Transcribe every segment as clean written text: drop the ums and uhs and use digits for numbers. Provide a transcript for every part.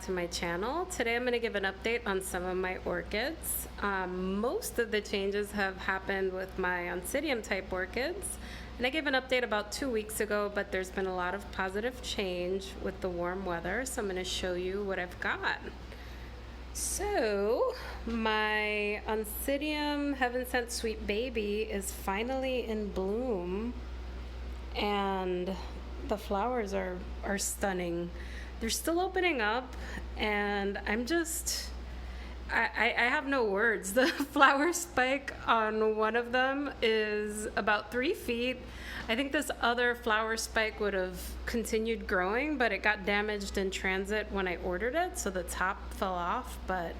to my channel. Today I'm going to give an update on some of my orchids. Most of the changes have happened with my Oncidium type orchids, and I gave an update about 2 weeks ago, but there's been a lot of positive change with the warm weather, so I'm going to show you what I've got. So my Oncidium Heaven Sent Sweet Baby is finally in bloom, and the flowers are stunning. They're still opening up, and I have no words. The flower spike on one of them is about 3 feet. I think this other flower spike would have continued growing, but it got damaged in transit when I ordered it, so the top fell off. But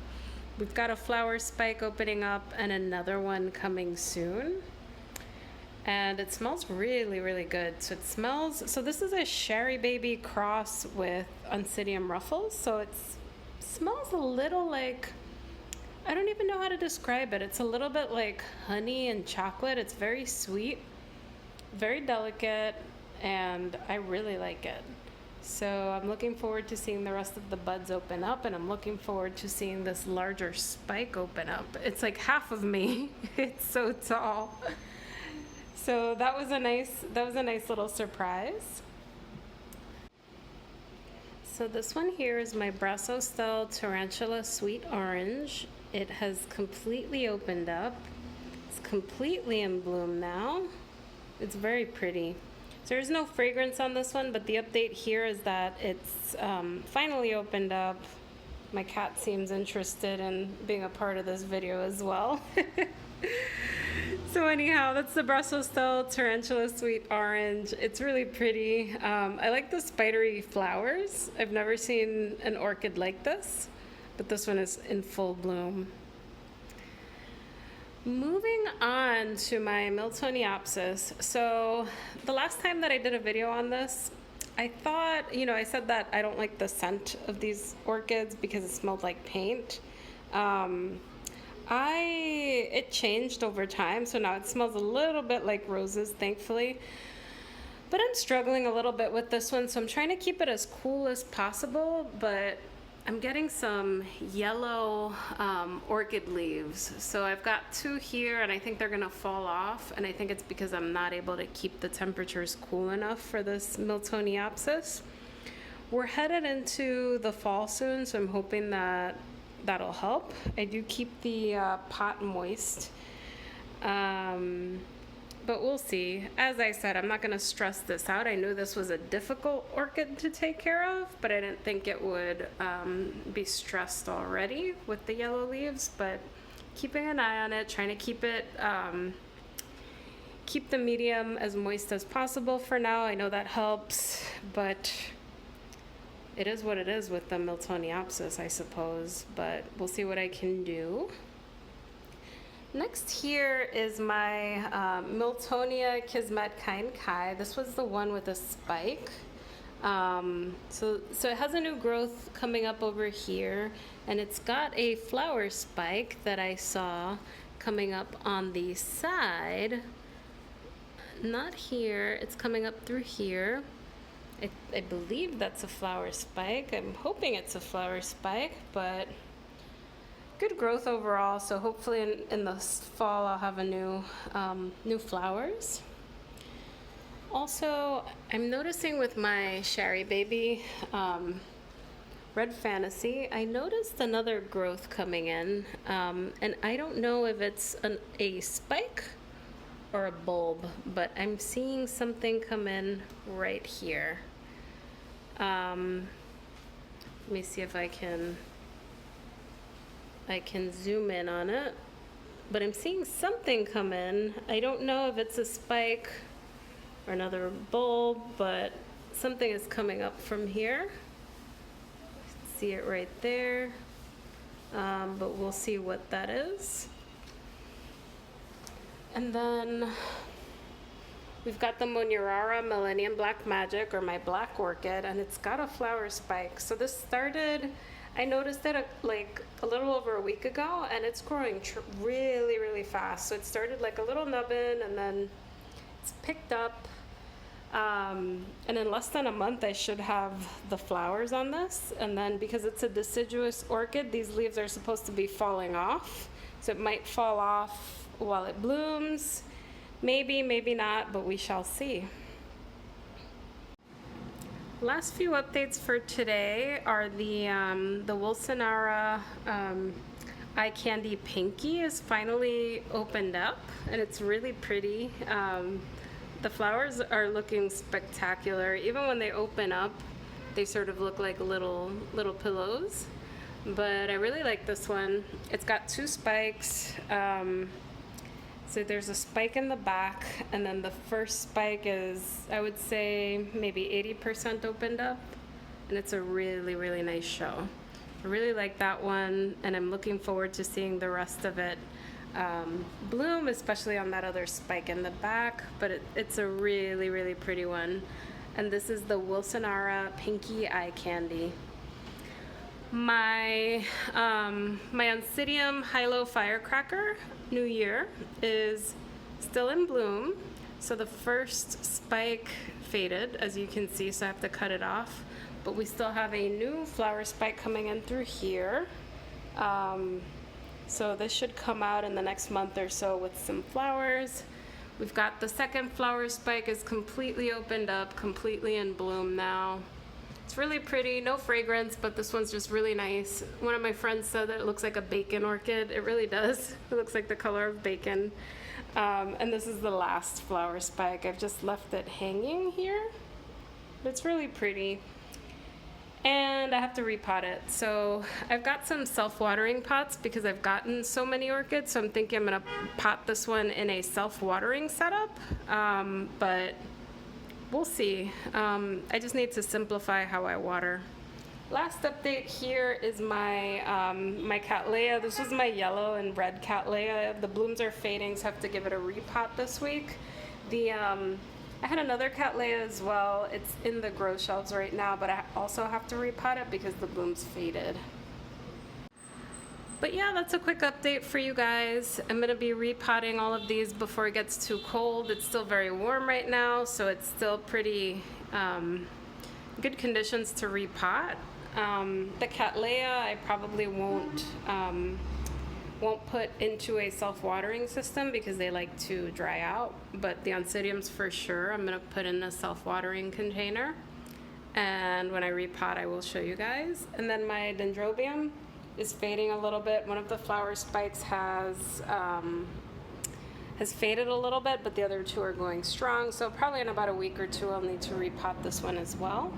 we've got a flower spike opening up and another one coming soon. And it smells really, really good. So this is a Sherry Baby cross with Oncidium ruffles. So it smells a little like, I don't even know how to describe it. It's a little bit like honey and chocolate. It's very sweet, very delicate, and I really like it. So I'm looking forward to seeing the rest of the buds open up, and I'm looking forward to seeing this larger spike open up. It's like half of me. It's so tall. So that was a nice little surprise. So this one here is my Brasso style Tarantula Sweet Orange. It has completely opened up. It's completely in bloom now. It's very pretty. So there's no fragrance on this one, but the update here is that it's finally opened up. My cat seems interested in being a part of this video as well. So anyhow, that's the Brasso style Tarantula Sweet Orange. It's really pretty. I like the spidery flowers. I've never seen an orchid like this, but this one is in full bloom. Moving on to my Miltoniopsis. So the last time that I did a video on this, I thought, I said that I don't like the scent of these orchids because it smelled like paint. It changed over time, so now it smells a little bit like roses, thankfully. But I'm struggling a little bit with this one, so I'm trying to keep it as cool as possible, but I'm getting some yellow orchid leaves. So I've got 2 here, and I think they're gonna fall off, and I think it's because I'm not able to keep the temperatures cool enough for this Miltoniopsis. We're headed into the fall soon, so I'm hoping that that'll help. I do keep the pot moist, but we'll see. As I said, I'm not going to stress this out. I knew this was a difficult orchid to take care of, but I didn't think it would be stressed already with the yellow leaves. But keeping an eye on it, trying to keep the medium as moist as possible for now. I know that helps, but it is what it is with the Miltoniopsis, I suppose, but we'll see what I can do. Next here is my Miltonia Kismet Kind Kai. This was the one with a spike. So it has a new growth coming up over here, and it's got a flower spike that I saw coming up on the side. Not here, it's coming up through here. I believe that's a flower spike. I'm hoping it's a flower spike, but good growth overall. So hopefully in the fall I'll have a new flowers. Also, I'm noticing with my Sherry Baby Red Fantasy, I noticed another growth coming in, and I don't know if it's a spike or a bulb, but I'm seeing something come in right here. Let me see if I can zoom in on it, but I'm seeing something come in. I don't know if it's a spike or another bulb, but something is coming up from here. See it right there, but we'll see what that is. And then we've got the Monurara Millennium Black Magic, or my black orchid, and it's got a flower spike. So this started, I noticed it like a little over a week ago, and it's growing really, really fast. So it started like a little nubbin, and then it's picked up. And in less than a month, I should have the flowers on this. And then because it's a deciduous orchid, these leaves are supposed to be falling off. So it might fall off while it blooms. Maybe, maybe not, but we shall see. Last few updates for today are the Wilsonara eye candy pinky is finally opened up, and it's really pretty. The flowers are looking spectacular. Even when they open up, they sort of look like little pillows. But I really like this one. It's got 2 spikes. So there's a spike in the back, and then the first spike is, I would say, maybe 80% opened up, and it's a really, really nice show. I really like that one, and I'm looking forward to seeing the rest of it bloom, especially on that other spike in the back, but it's a really, really pretty one. And this is the Wilsonara Pinky Eye Candy. My Oncidium hilow firecracker, New Year, is still in bloom. So the first spike faded, as you can see, so I have to cut it off. But we still have a new flower spike coming in through here. So this should come out in the next month or so with some flowers. We've got the second flower spike is completely opened up, completely in bloom now. It's really pretty, no fragrance, but this one's just really nice. One of my friends said that it looks like a bacon orchid. It really does. It looks like the color of bacon. And this is the last flower spike. I've just left it hanging here. It's really pretty. And I have to repot it. So I've got some self-watering pots because I've gotten so many orchids. So I'm thinking I'm gonna pot this one in a self-watering setup. But we'll see. I just need to simplify how I water. Last update here is my my cattleya. This was my yellow and red cattleya. The blooms are fading, so I have to give it a repot this week. I had another cattleya as well. It's in the grow shelves right now, but I also have to repot it because the blooms faded. But yeah, that's a quick update for you guys. I'm gonna be repotting all of these before it gets too cold. It's still very warm right now, so it's still pretty good conditions to repot. The cattleya I probably won't put into a self-watering system because they like to dry out, but the Oncidiums for sure I'm gonna put in a self-watering container, and when I repot I will show you guys. And then my dendrobium is fading a little bit. One of the flower spikes has faded a little bit, but the other 2 are going strong, so probably in about a week or 2 I'll need to repot this one as well.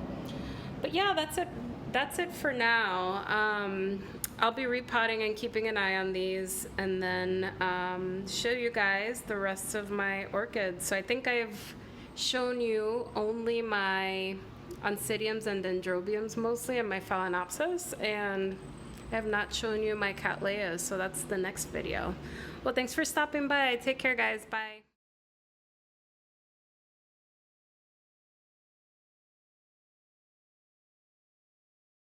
But yeah, that's it for now. I'll be repotting and keeping an eye on these, and then show you guys the rest of my orchids. So I think I've shown you only my Oncidiums and dendrobiums mostly, and my Phalaenopsis, and I have not shown you my cattleyas, so that's the next video. Well, thanks for stopping by. Take care, guys. Bye.